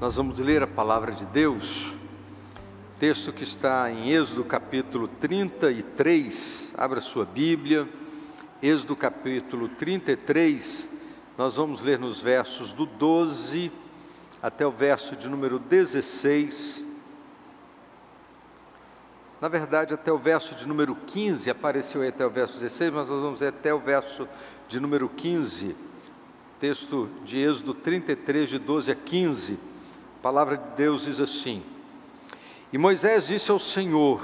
Nós vamos ler a palavra de Deus, texto que está em Êxodo capítulo 33, abra sua Bíblia, Êxodo capítulo 33, nós vamos ler nos versos do 12 até o verso de número 16, na verdade até o verso de número 15, apareceu aí até o verso 16, mas nós vamos ler até o verso de número 15, texto de Êxodo 33, de 12 a 15, a palavra de Deus diz assim: E Moisés disse ao Senhor: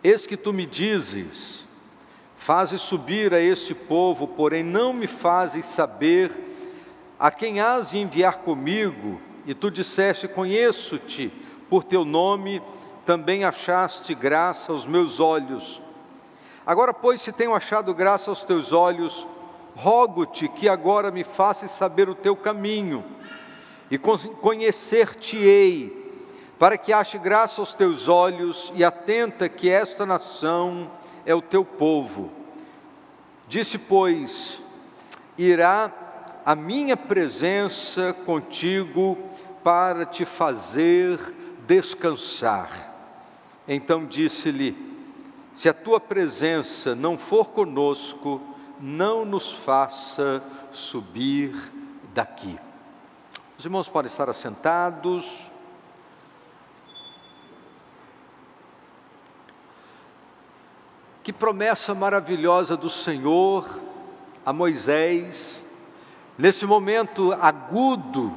Eis que tu me dizes, fazes subir a este povo, porém não me fazes saber a quem has de enviar comigo, e tu disseste: conheço-te por teu nome, também achaste graça aos meus olhos. Agora, pois, se tenho achado graça aos teus olhos, rogo-te que agora me faças saber o teu caminho, e conhecer-te-ei, para que ache graça aos teus olhos, e atenta que esta nação é o teu povo. Disse, pois, irá a minha presença contigo para te fazer descansar. Então disse-lhe: se a tua presença não for conosco, não nos faça subir daqui. Os irmãos podem estar assentados. Que promessa maravilhosa do Senhor a Moisés, nesse momento agudo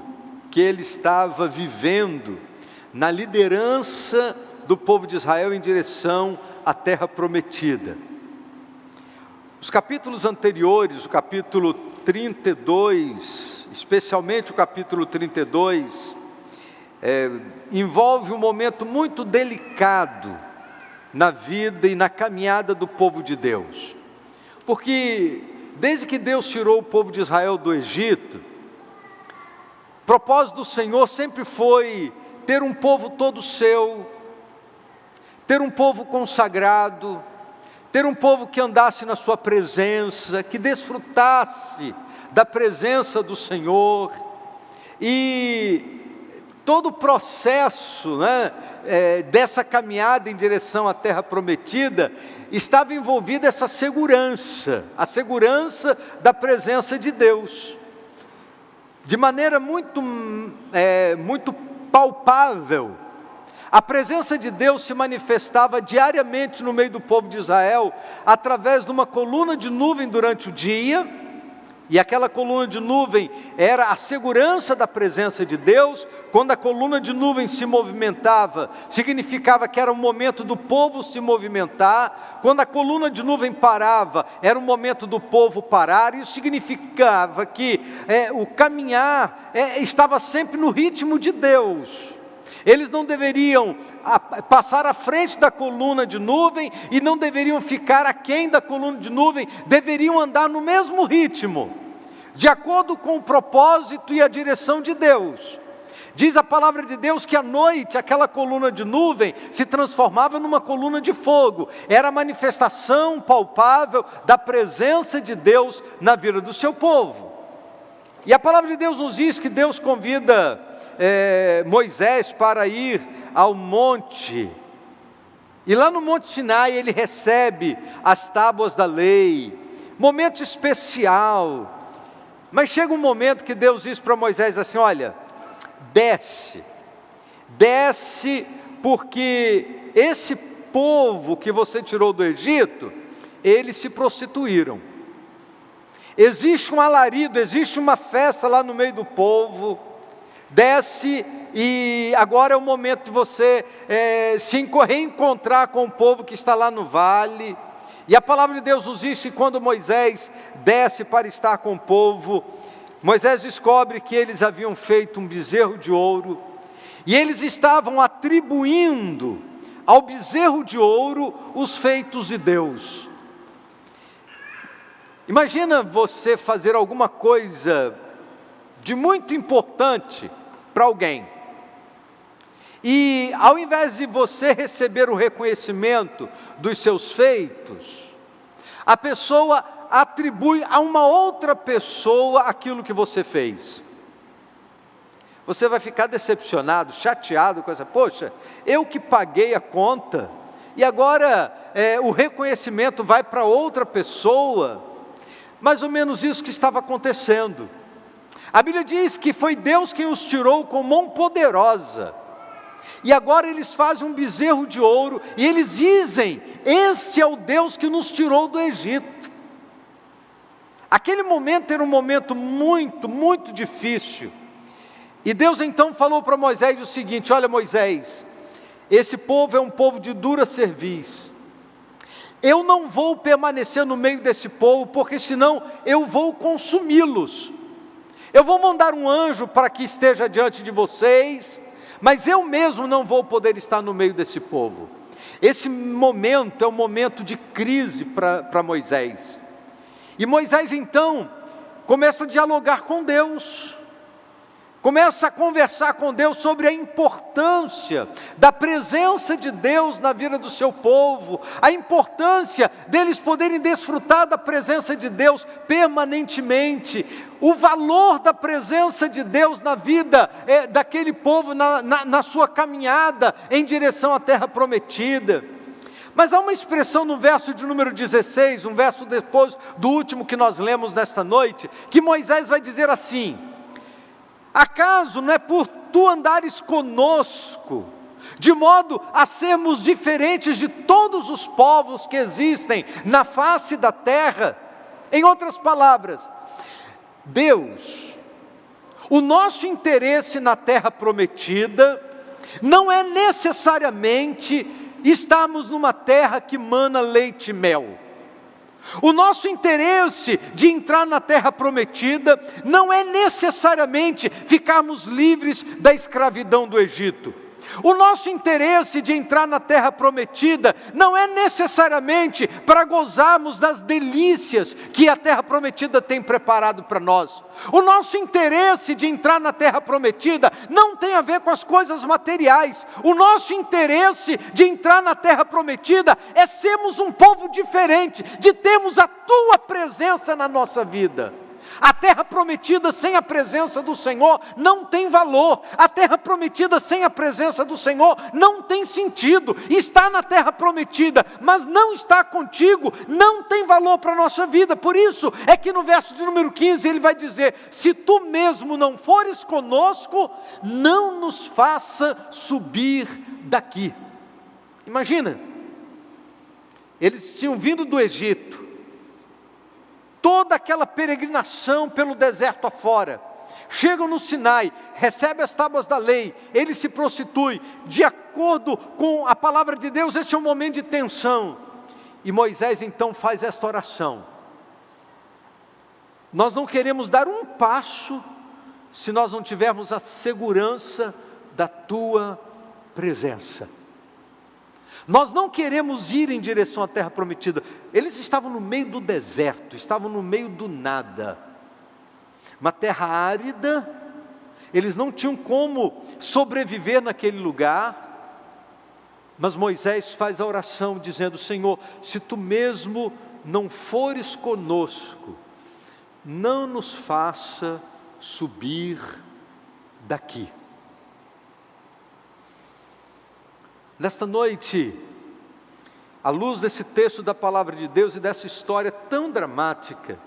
que ele estava vivendo, na liderança do povo de Israel em direção à terra prometida. Os capítulos anteriores, o capítulo 32, especialmente o capítulo 32, envolve um momento muito delicado na vida e na caminhada do povo de Deus. Porque desde que Deus tirou o povo de Israel do Egito, o propósito do Senhor sempre foi ter um povo todo seu, ter um povo consagrado, ter um povo que andasse na sua presença, que desfrutasse da presença do Senhor. E todo o processo dessa caminhada em direção à terra prometida, estava envolvida essa segurança, a segurança da presença de Deus, de maneira muito palpável. A presença de Deus se manifestava diariamente no meio do povo de Israel, através de uma coluna de nuvem durante o dia, e aquela coluna de nuvem era a segurança da presença de Deus. Quando a coluna de nuvem se movimentava, significava que era o momento do povo se movimentar. Quando a coluna de nuvem parava, era o momento do povo parar. Isso significava que o caminhar estava sempre no ritmo de Deus. Eles não deveriam passar à frente da coluna de nuvem e não deveriam ficar aquém da coluna de nuvem, deveriam andar no mesmo ritmo, de acordo com o propósito e a direção de Deus. Diz a palavra de Deus que à noite aquela coluna de nuvem se transformava numa coluna de fogo, era a manifestação palpável da presença de Deus na vida do seu povo. E a palavra de Deus nos diz que Deus convida Moisés para ir ao monte, e lá no Monte Sinai ele recebe as tábuas da lei, momento especial. Mas chega um momento que Deus diz para Moisés assim: olha, desce, porque esse povo que você tirou do Egito, eles se prostituíram. Existe um alarido, existe uma festa lá no meio do povo. Desce, e agora é o momento de você se reencontrar com o povo que está lá no vale. E a palavra de Deus nos diz que quando Moisés desce para estar com o povo, Moisés descobre que eles haviam feito um bezerro de ouro, e eles estavam atribuindo ao bezerro de ouro os feitos de Deus. Imagina você fazer alguma coisa de muito importante para alguém, e ao invés de você receber o reconhecimento dos seus feitos, a pessoa atribui a uma outra pessoa aquilo que você fez. você vai ficar decepcionado, chateado com essa, poxa, eu que paguei a conta, e agora o reconhecimento vai para outra pessoa. Mais ou menos isso que estava acontecendo. A Bíblia diz que foi Deus quem os tirou com mão poderosa, e agora eles fazem um bezerro de ouro, e eles dizem, este é o Deus que nos tirou do Egito. Aquele momento era um momento muito, muito difícil, e Deus então falou para Moisés o seguinte: olha, Moisés, esse povo é um povo de dura cerviz, eu não vou permanecer no meio desse povo, porque senão eu vou consumi-los. Eu vou mandar um anjo para que esteja diante de vocês, mas eu mesmo não vou poder estar no meio desse povo. Esse momento é um momento de crise para Moisés, e Moisés então começa a dialogar com Deus, começa a conversar com Deus sobre a importância da presença de Deus na vida do seu povo, a importância deles poderem desfrutar da presença de Deus permanentemente, o valor da presença de Deus na vida daquele povo, na sua caminhada em direção à terra prometida. Mas há uma expressão no verso de número 16, um verso depois do último que nós lemos nesta noite, que Moisés vai dizer assim: acaso não é por tu andares conosco, de modo a sermos diferentes de todos os povos que existem na face da terra? Em outras palavras, Deus, o nosso interesse na terra prometida não é necessariamente estarmos numa terra que mana leite e mel. O nosso interesse de entrar na terra prometida não é necessariamente ficarmos livres da escravidão do Egito. O nosso interesse de entrar na terra prometida não é necessariamente para gozarmos das delícias que a terra prometida tem preparado para nós. O nosso interesse de entrar na terra prometida não tem a ver com as coisas materiais. O nosso interesse de entrar na terra prometida é sermos um povo diferente, de termos a tua presença na nossa vida. A terra prometida sem a presença do Senhor não tem valor. A terra prometida sem a presença do Senhor não tem sentido. Está na terra prometida, mas não está contigo, não tem valor para a nossa vida. Por isso é que no verso de número 15 ele vai dizer: se tu mesmo não fores conosco, não nos faça subir daqui. Imagina, eles tinham vindo do Egito, toda aquela peregrinação pelo deserto afora, chegam no Sinai, recebem as tábuas da lei, ele se prostitui, de acordo com a palavra de Deus. Este é um momento de tensão, e Moisés então faz esta oração: nós não queremos dar um passo, se nós não tivermos a segurança da tua presença. Nós não queremos ir em direção à terra prometida. Eles estavam no meio do deserto, estavam no meio do nada, uma terra árida, eles não tinham como sobreviver naquele lugar. Mas Moisés faz a oração dizendo: Senhor, se tu mesmo não fores conosco, não nos faça subir daqui. Nesta noite, à luz desse texto da palavra de Deus e dessa história tão dramática,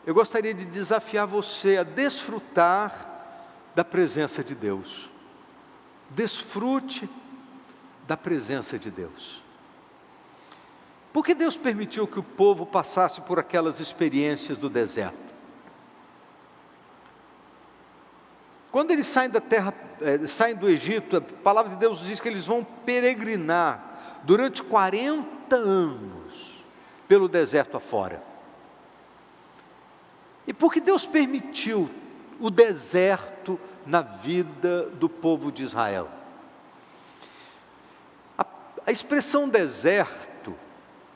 eu gostaria de desafiar você a desfrutar da presença de Deus. Desfrute da presença de Deus. Por que Deus permitiu que o povo passasse por aquelas experiências do deserto? Quando eles saem da terra, saem do Egito, a palavra de Deus diz que eles vão peregrinar durante 40 anos pelo deserto afora. E por que Deus permitiu o deserto na vida do povo de Israel? A expressão deserto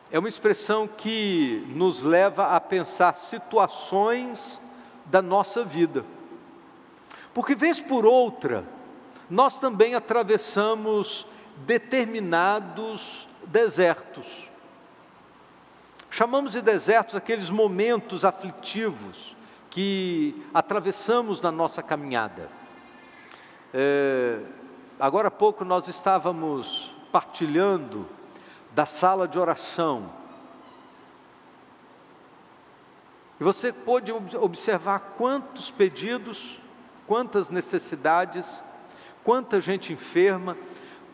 é uma expressão que nos leva a pensar situações da nossa vida. Porque vez por outra, nós também atravessamos determinados desertos. Chamamos de desertos aqueles momentos aflitivos que atravessamos na nossa caminhada. Agora há pouco nós estávamos partilhando da sala de oração. E você pôde observar quantos pedidos, quantas necessidades, quanta gente enferma,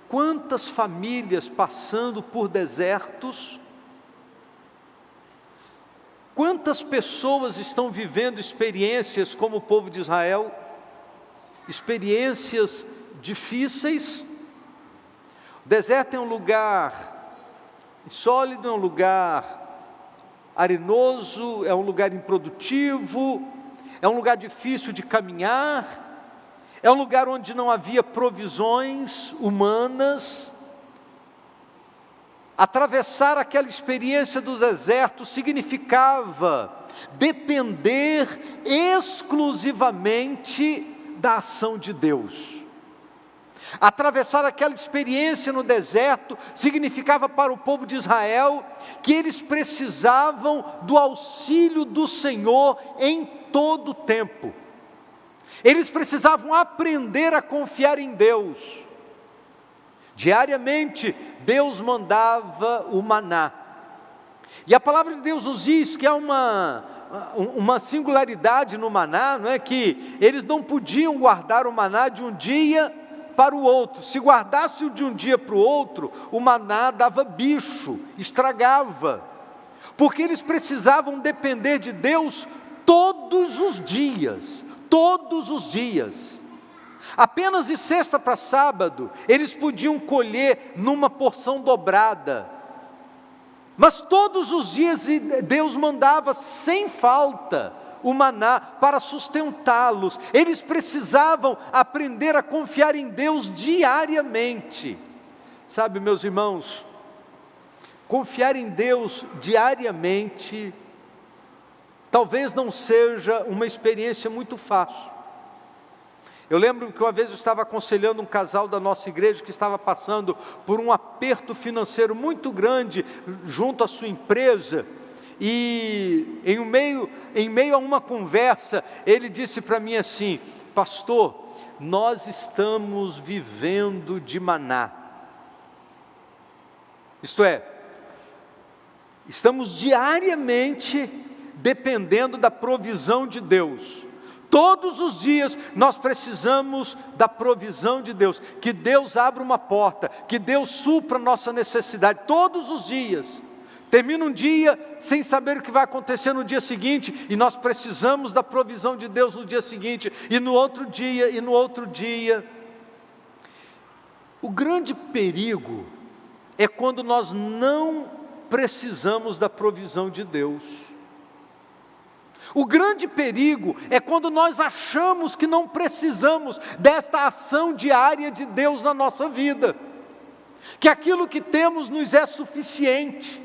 quantas famílias passando por desertos, quantas pessoas estão vivendo experiências como o povo de Israel, experiências difíceis. O deserto é um lugar sólido, é um lugar arenoso, é um lugar improdutivo, é um lugar difícil de caminhar, é um lugar onde não havia provisões humanas. Atravessar aquela experiência do deserto significava depender exclusivamente da ação de Deus. Atravessar aquela experiência no deserto significava para o povo de Israel que eles precisavam do auxílio do Senhor em todo o tempo. Eles precisavam aprender a confiar em Deus. Diariamente, Deus mandava o maná. E a palavra de Deus nos diz que há uma singularidade no maná, não é? Que eles não podiam guardar o maná de um dia para o outro. Se guardasse de um dia para o outro, o maná dava bicho, estragava. Porque eles precisavam depender de Deus todos os dias. Todos os dias. Apenas de sexta para sábado, eles podiam colher numa porção dobrada. Mas todos os dias Deus mandava sem falta o maná para sustentá-los. Eles precisavam aprender a confiar em Deus diariamente. Sabe, meus irmãos, confiar em Deus diariamente talvez não seja uma experiência muito fácil. Eu lembro que uma vez eu estava aconselhando um casal da nossa igreja que estava passando por um aperto financeiro muito grande junto à sua empresa, e em meio a uma conversa, ele disse para mim assim: pastor, nós estamos vivendo de maná. Isto é, estamos diariamente dependendo da provisão de Deus. Todos os dias nós precisamos da provisão de Deus, que Deus abra uma porta, que Deus supra a nossa necessidade, todos os dias. Termina um dia sem saber o que vai acontecer no dia seguinte, e nós precisamos da provisão de Deus no dia seguinte, e no outro dia, e no outro dia. O grande perigo é quando nós não precisamos da provisão de Deus. O grande perigo é quando nós achamos que não precisamos desta ação diária de Deus na nossa vida, que aquilo que temos nos é suficiente,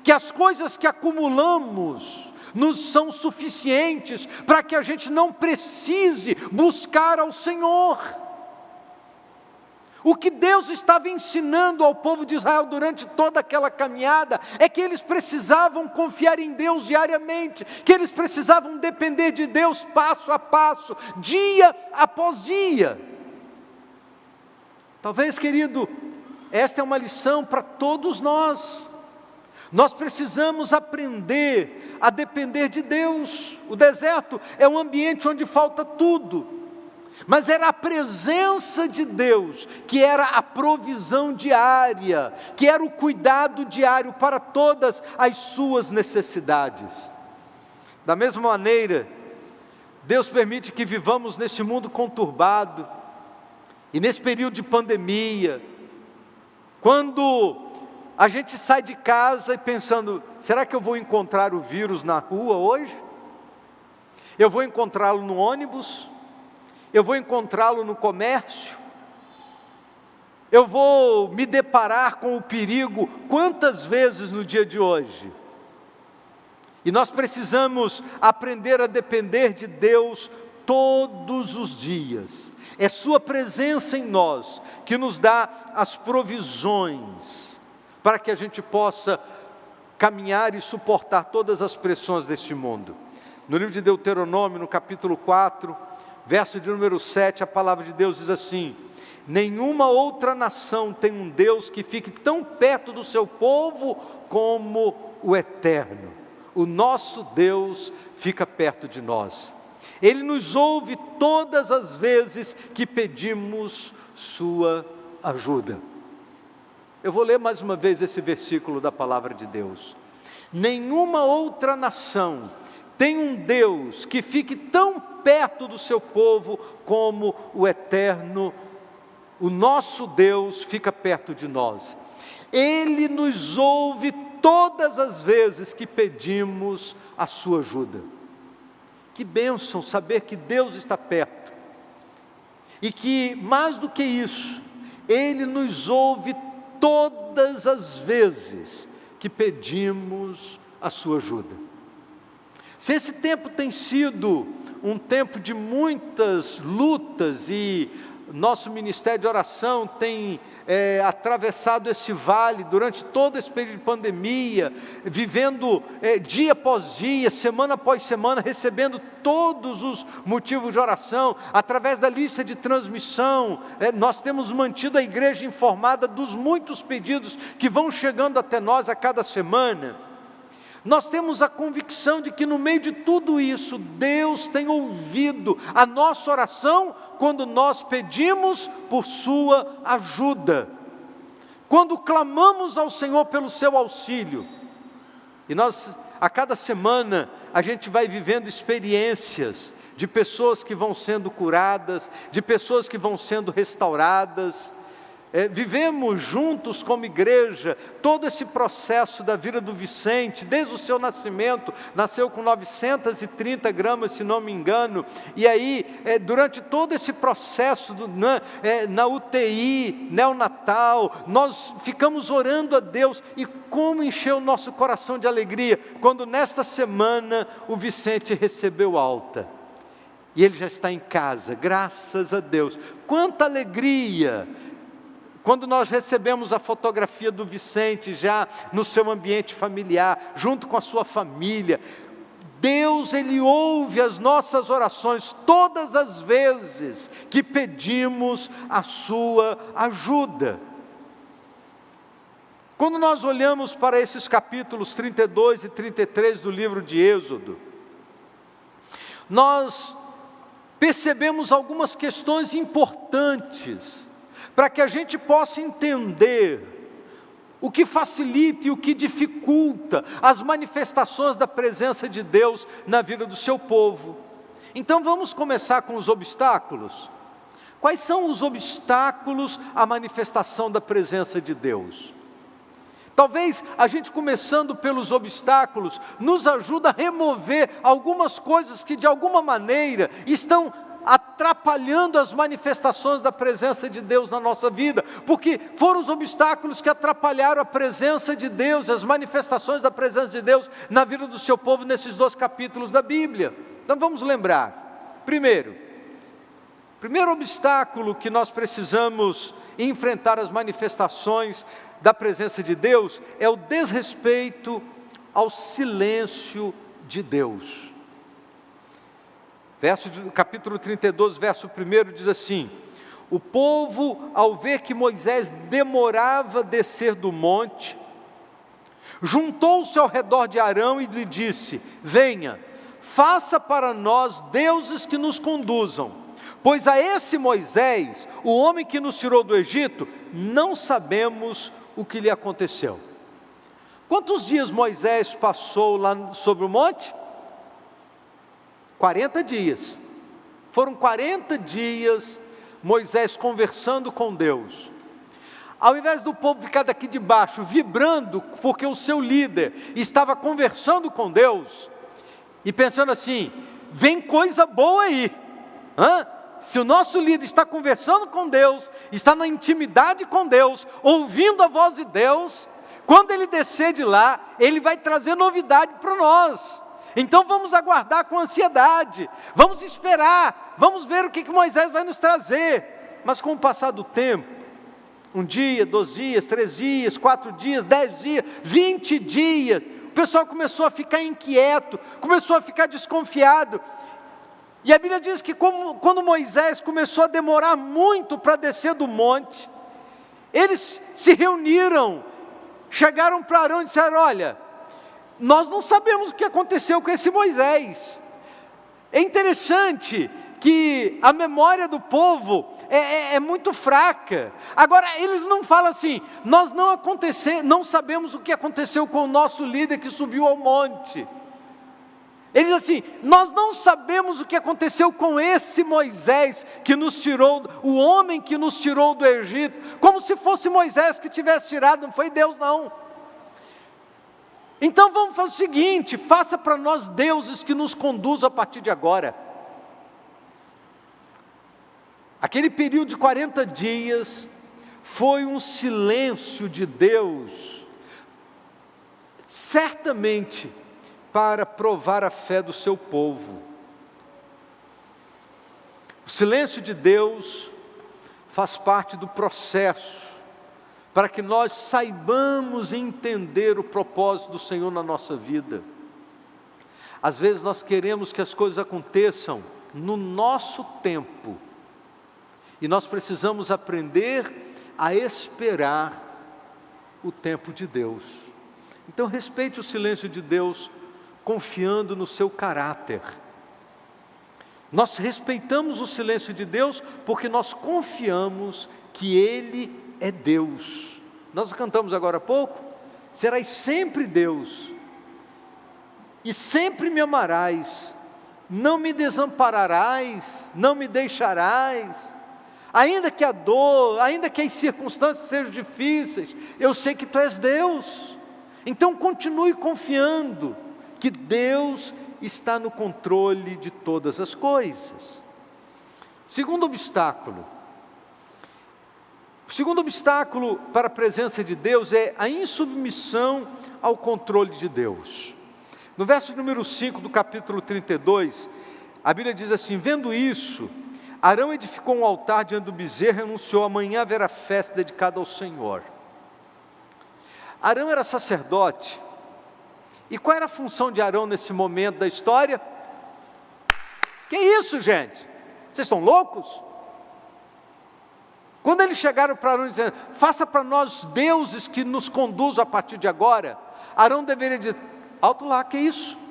que as coisas que acumulamos nos são suficientes para que a gente não precise buscar ao Senhor. O que Deus estava ensinando ao povo de Israel durante toda aquela caminhada é que eles precisavam confiar em Deus diariamente, que eles precisavam depender de Deus passo a passo, dia após dia. Talvez, querido, esta é uma lição para todos nós. Nós precisamos aprender a depender de Deus. O deserto é um ambiente onde falta tudo, mas era a presença de Deus que era a provisão diária, que era o cuidado diário para todas as suas necessidades. Da mesma maneira, Deus permite que vivamos neste mundo conturbado, e nesse período de pandemia, quando a gente sai de casa e pensando: será que eu vou encontrar o vírus na rua hoje? Eu vou encontrá-lo no ônibus? Eu vou encontrá-lo no comércio? Eu vou me deparar com o perigo quantas vezes no dia de hoje? E nós precisamos aprender a depender de Deus todos os dias. É sua presença em nós que nos dá as provisões para que a gente possa caminhar e suportar todas as pressões deste mundo. No livro de Deuteronômio, no capítulo 4, Verso de número 7, a palavra de Deus diz assim: nenhuma outra nação tem um Deus que fique tão perto do seu povo como o Eterno. O nosso Deus fica perto de nós. Ele nos ouve todas as vezes que pedimos sua ajuda. Eu vou ler mais uma vez esse versículo da palavra de Deus. Nenhuma outra nação tem um Deus que fique tão perto do seu povo como o Eterno. O nosso Deus fica perto de nós. Ele nos ouve todas as vezes que pedimos a sua ajuda. Que bênção saber que Deus está perto. E que, mais do que isso, Ele nos ouve todas as vezes que pedimos a sua ajuda. Se esse tempo tem sido um tempo de muitas lutas e nosso ministério de oração tem atravessado esse vale durante todo esse período de pandemia, vivendo dia após dia, semana após semana, recebendo todos os motivos de oração, através da lista de transmissão, nós temos mantido a igreja informada dos muitos pedidos que vão chegando até nós a cada semana. Nós temos a convicção de que no meio de tudo isso, Deus tem ouvido a nossa oração quando nós pedimos por sua ajuda, quando clamamos ao Senhor pelo seu auxílio. E nós, a cada semana, a gente vai vivendo experiências de pessoas que vão sendo curadas, de pessoas que vão sendo restauradas. Vivemos juntos como igreja todo esse processo da vida do Vicente, desde o seu nascimento. Nasceu com 930 gramas, se não me engano, e aí durante todo esse processo na UTI, neonatal, nós ficamos orando a Deus, e como encheu o nosso coração de alegria, quando nesta semana o Vicente recebeu alta, e ele já está em casa, graças a Deus. Quanta alegria! Quando nós recebemos a fotografia do Vicente já no seu ambiente familiar, junto com a sua família, Deus, Ele ouve as nossas orações todas as vezes que pedimos a sua ajuda. Quando nós olhamos para esses capítulos 32 e 33 do livro de Êxodo, nós percebemos algumas questões importantes, para que a gente possa entender o que facilita e o que dificulta as manifestações da presença de Deus na vida do seu povo. Então vamos começar com os obstáculos. Quais são os obstáculos à manifestação da presença de Deus? Talvez a gente, começando pelos obstáculos, nos ajude a remover algumas coisas que de alguma maneira estão atrapalhando as manifestações da presença de Deus na nossa vida, porque foram os obstáculos que atrapalharam a presença de Deus, as manifestações da presença de Deus na vida do seu povo nesses 2 capítulos da Bíblia. Então vamos lembrar. Primeiro obstáculo que nós precisamos enfrentar as manifestações da presença de Deus é o desrespeito ao silêncio de Deus. Capítulo 32, verso 1 diz assim: o povo, ao ver que Moisés demorava a descer do monte, juntou-se ao redor de Arão e lhe disse: venha, faça para nós deuses que nos conduzam, pois a esse Moisés, o homem que nos tirou do Egito, não sabemos o que lhe aconteceu. Quantos dias Moisés passou lá sobre o monte? 40 dias. Foram 40 dias Moisés conversando com Deus. Ao invés do povo ficar daqui de baixo vibrando porque o seu líder estava conversando com Deus e pensando assim: vem coisa boa aí, se o nosso líder está conversando com Deus, está na intimidade com Deus, ouvindo a voz de Deus, quando ele descer de lá, ele vai trazer novidade para nós. Então vamos aguardar com ansiedade, vamos esperar, vamos ver o que Moisés vai nos trazer. Mas com o passar do tempo, 1 dia, 2 dias, 3 dias, 4 dias, 10 dias, 20 dias, o pessoal começou a ficar inquieto, começou a ficar desconfiado. E a Bíblia diz que quando Moisés começou a demorar muito para descer do monte, eles se reuniram, chegaram para Arão e disseram: olha, nós não sabemos o que aconteceu com esse Moisés. É interessante que a memória do povo é muito fraca. Agora, eles não falam assim: nós não sabemos o que aconteceu com o nosso líder que subiu ao monte. Eles dizem assim: nós não sabemos o que aconteceu com esse Moisés que nos tirou, o homem que nos tirou do Egito, como se fosse Moisés que tivesse tirado, não foi Deus não. Então vamos fazer o seguinte: faça para nós deuses que nos conduzam a partir de agora. Aquele período de 40 dias foi um silêncio de Deus, certamente para provar a fé do seu povo. O silêncio de Deus faz parte do processo, para que nós saibamos entender o propósito do Senhor na nossa vida. Às vezes nós queremos que as coisas aconteçam no nosso tempo, e nós precisamos aprender a esperar o tempo de Deus. Então respeite o silêncio de Deus, confiando no seu caráter. Nós respeitamos o silêncio de Deus porque nós confiamos que Ele é Deus. Nós cantamos agora há pouco: serás sempre Deus, e sempre me amarás, não me desampararás, não me deixarás. Ainda que a dor, ainda que as circunstâncias sejam difíceis, eu sei que Tu és Deus. Então continue confiando que Deus está no controle de todas as coisas. Segundo obstáculo. O segundo obstáculo para a presença de Deus é a insubmissão ao controle de Deus. No verso número 5 do capítulo 32, a Bíblia diz assim: vendo isso, Arão edificou um altar diante do bezerro e anunciou: amanhã haverá festa dedicada ao Senhor. Arão era sacerdote. E qual era a função de Arão nesse momento da história? Que isso, gente? Vocês estão loucos? Quando eles chegaram para Arão dizendo: faça para nós deuses que nos conduzam a partir de agora, Arão deveria dizer: alto lá, que isso?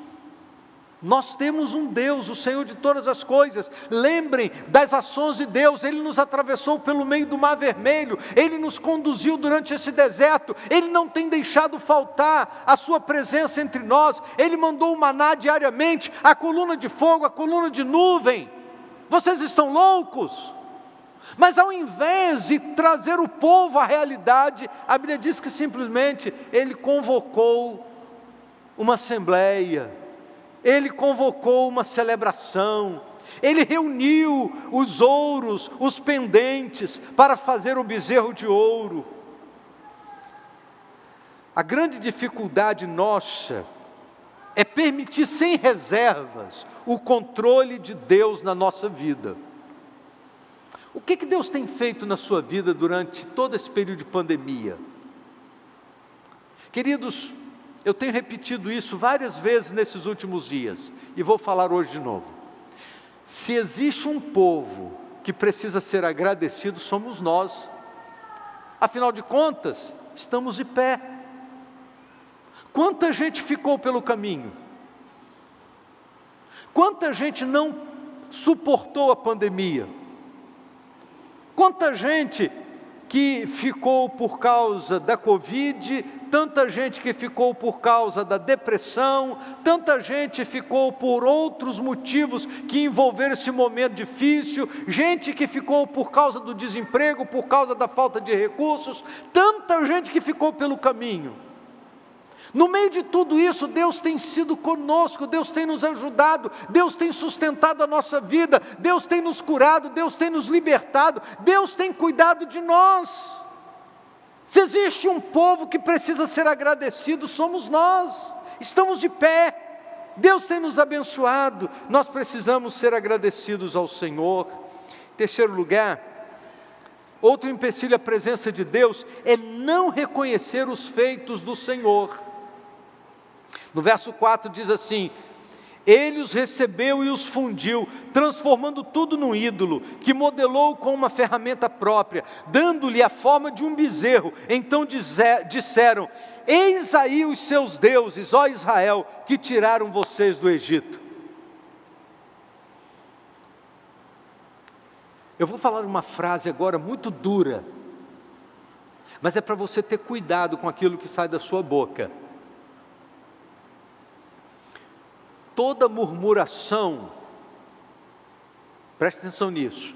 Nós temos um Deus, o Senhor de todas as coisas. Lembrem das ações de Deus. Ele nos atravessou pelo meio do Mar Vermelho, Ele nos conduziu durante esse deserto, Ele não tem deixado faltar a sua presença entre nós. Ele mandou o maná diariamente, a coluna de fogo, a coluna de nuvem. Vocês estão loucos? Mas ao invés de trazer o povo à realidade, a Bíblia diz que simplesmente Ele convocou uma assembleia, Ele convocou uma celebração, Ele reuniu os ouros, os pendentes, para fazer o bezerro de ouro. A grande dificuldade nossa é permitir sem reservas o controle de Deus na nossa vida. O que Deus tem feito na sua vida durante todo esse período de pandemia? Queridos, eu tenho repetido isso várias vezes nesses últimos dias, e vou falar hoje de novo. Se existe um povo que precisa ser agradecido, somos nós. Afinal de contas, estamos de pé. Quanta gente ficou pelo caminho? Quanta gente não suportou a pandemia? Quanta gente que ficou por causa da Covid, tanta gente que ficou por causa da depressão, tanta gente ficou por outros motivos que envolveram esse momento difícil, gente que ficou por causa do desemprego, por causa da falta de recursos, tanta gente que ficou pelo caminho. No meio de tudo isso, Deus tem sido conosco, Deus tem nos ajudado, Deus tem sustentado a nossa vida, Deus tem nos curado, Deus tem nos libertado, Deus tem cuidado de nós. Se existe um povo que precisa ser agradecido, somos nós. Estamos de pé, Deus tem nos abençoado, nós precisamos ser agradecidos ao Senhor. Em terceiro lugar, outro empecilho à presença de Deus é não reconhecer os feitos do Senhor. No verso 4 diz assim: Ele os recebeu e os fundiu, transformando tudo num ídolo, que modelou com uma ferramenta própria, dando-lhe a forma de um bezerro. Então disseram: eis aí os seus deuses, ó Israel, que tiraram vocês do Egito. Eu vou falar uma frase agora muito dura, mas é para você ter cuidado com aquilo que sai da sua boca. Toda murmuração, preste atenção nisso,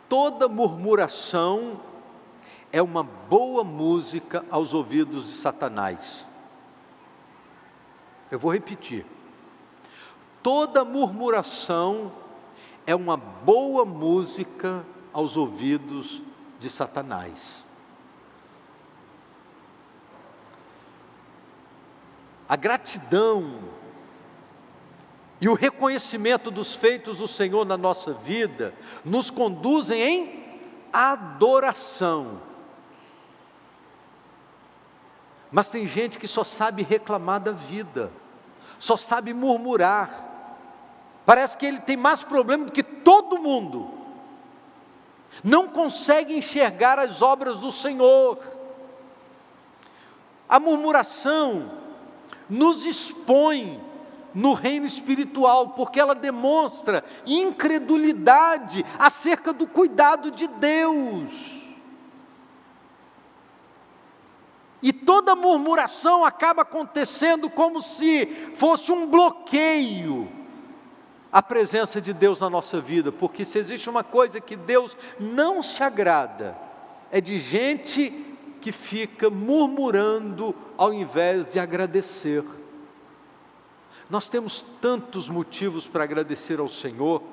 toda murmuração é uma boa música aos ouvidos de Satanás. Eu vou repetir. Toda murmuração é uma boa música aos ouvidos de Satanás. A gratidão e o reconhecimento dos feitos do Senhor na nossa vida nos conduzem em adoração. Mas tem gente que só sabe reclamar da vida, só sabe murmurar. Parece que ele tem mais problema do que todo mundo. Não consegue enxergar as obras do Senhor. A murmuração nos expõe no reino espiritual, porque ela demonstra incredulidade acerca do cuidado de Deus. E toda murmuração acaba acontecendo como se fosse um bloqueio à presença de Deus na nossa vida, porque se existe uma coisa que Deus não se agrada, é de gente que fica murmurando ao invés de agradecer. Nós temos tantos motivos para agradecer ao Senhor,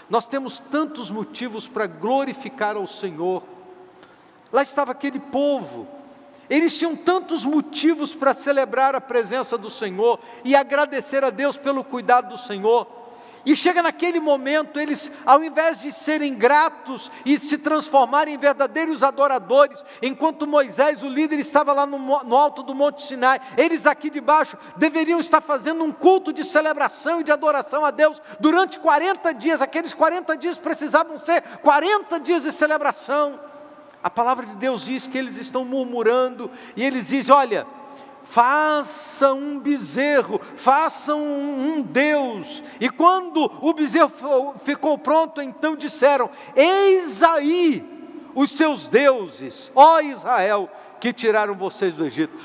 nós temos tantos motivos para glorificar ao Senhor. Lá estava aquele povo, eles tinham tantos motivos para celebrar a presença do Senhor e agradecer a Deus pelo cuidado do Senhor. E chega naquele momento, eles, ao invés de serem gratos e se transformarem em verdadeiros adoradores, enquanto Moisés, o líder, estava lá no alto do Monte Sinai, eles aqui de baixo deveriam estar fazendo um culto de celebração e de adoração a Deus durante 40 dias, aqueles 40 dias precisavam ser 40 dias de celebração. A palavra de Deus diz que eles estão murmurando, e eles dizem: olha, faça um bezerro, faça um Deus. E quando o bezerro ficou pronto, então disseram: eis aí os seus deuses, ó Israel, que tiraram vocês do Egito.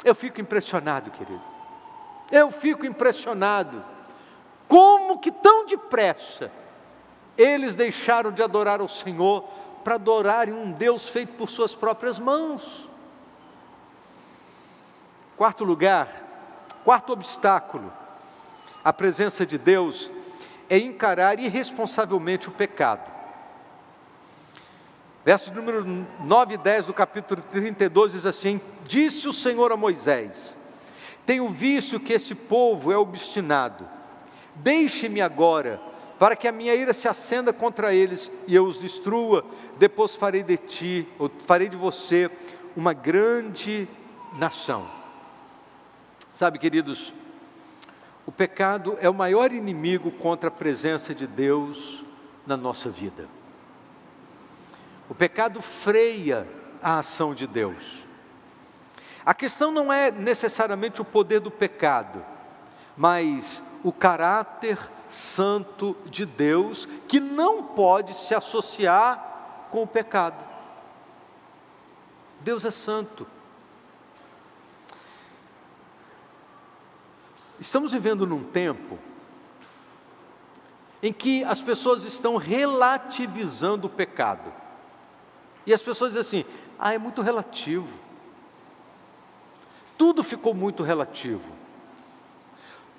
Eu fico impressionado, querido, eu fico impressionado, como que tão depressa eles deixaram de adorar ao Senhor, para adorarem um Deus feito por suas próprias mãos. Quarto lugar, quarto obstáculo à presença de Deus é encarar irresponsavelmente o pecado. Verso número 9 e 10 do capítulo 32 diz assim: disse o Senhor a Moisés: tenho visto que esse povo é obstinado, deixe-me agora, para que a minha ira se acenda contra eles e eu os destrua, depois farei de você uma grande nação. Sabe, queridos, o pecado é o maior inimigo contra a presença de Deus na nossa vida. O pecado freia a ação de Deus. A questão não é necessariamente o poder do pecado, mas o caráter santo de Deus, que não pode se associar com o pecado. Deus é santo. Estamos vivendo num tempo em que as pessoas estão relativizando o pecado. E as pessoas dizem assim: é muito relativo. Tudo ficou muito relativo.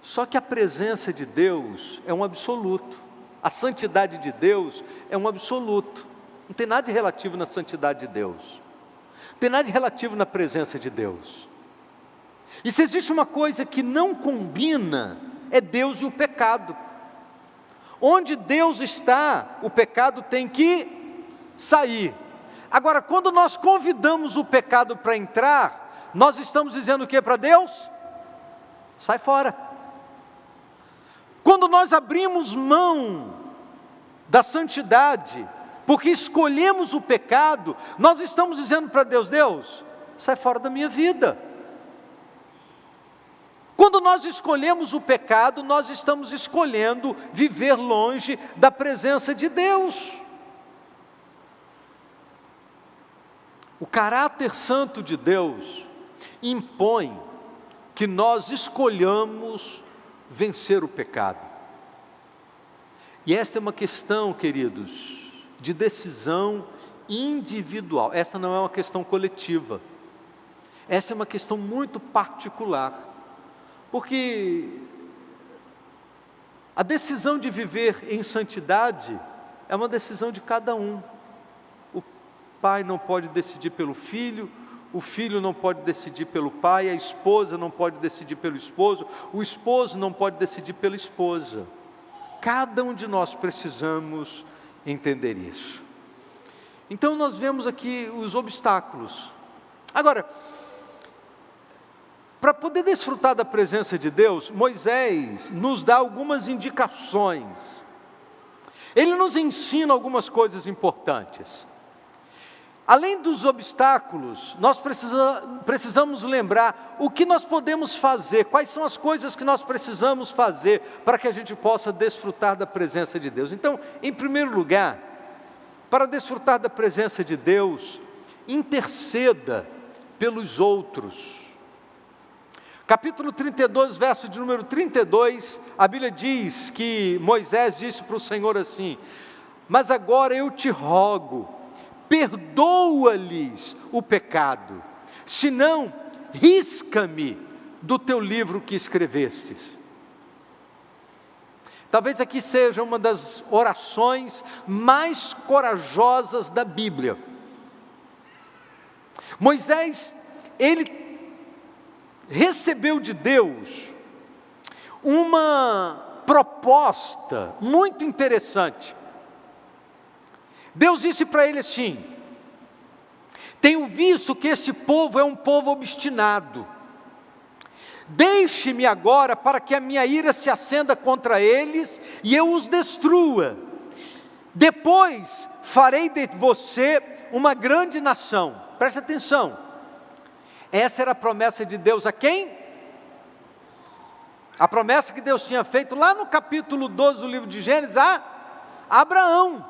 Só que a presença de Deus é um absoluto. A santidade de Deus é um absoluto. Não tem nada de relativo na santidade de Deus. Não tem nada de relativo na presença de Deus. E se existe uma coisa que não combina, é Deus e o pecado. Onde Deus está, o pecado tem que sair. Agora, quando nós convidamos o pecado para entrar, nós estamos dizendo o que para Deus? Sai fora. Quando nós abrimos mão da santidade, porque escolhemos o pecado, nós estamos dizendo para Deus: Deus, sai fora da minha vida. Quando nós escolhemos o pecado, nós estamos escolhendo viver longe da presença de Deus. O caráter santo de Deus impõe que nós escolhamos vencer o pecado. E esta é uma questão, queridos, de decisão individual. Esta não é uma questão coletiva. Essa é uma questão muito particular. Porque a decisão de viver em santidade é uma decisão de cada um. O pai não pode decidir pelo filho, o filho não pode decidir pelo pai, a esposa não pode decidir pelo esposo, o esposo não pode decidir pela esposa. Cada um de nós precisamos entender isso. Então nós vemos aqui os obstáculos. Agora, para poder desfrutar da presença de Deus, Moisés nos dá algumas indicações. Ele nos ensina algumas coisas importantes. Além dos obstáculos, nós precisamos lembrar o que nós podemos fazer, quais são as coisas que nós precisamos fazer para que a gente possa desfrutar da presença de Deus. Então, em primeiro lugar, para desfrutar da presença de Deus, interceda pelos outros. Capítulo 32, verso de número 32, a Bíblia diz que Moisés disse para o Senhor assim: mas agora eu te rogo, perdoa-lhes o pecado, senão risca-me do teu livro que escrevestes. Talvez aqui seja uma das orações mais corajosas da Bíblia. Moisés, ele recebeu de Deus uma proposta muito interessante. Deus disse para ele assim: tenho visto que este povo é um povo obstinado. Deixe-me agora para que a minha ira se acenda contra eles e eu os destrua. Depois farei de você uma grande nação. Preste atenção. Essa era a promessa de Deus a quem? A promessa que Deus tinha feito lá no capítulo 12 do livro de Gênesis a Abraão.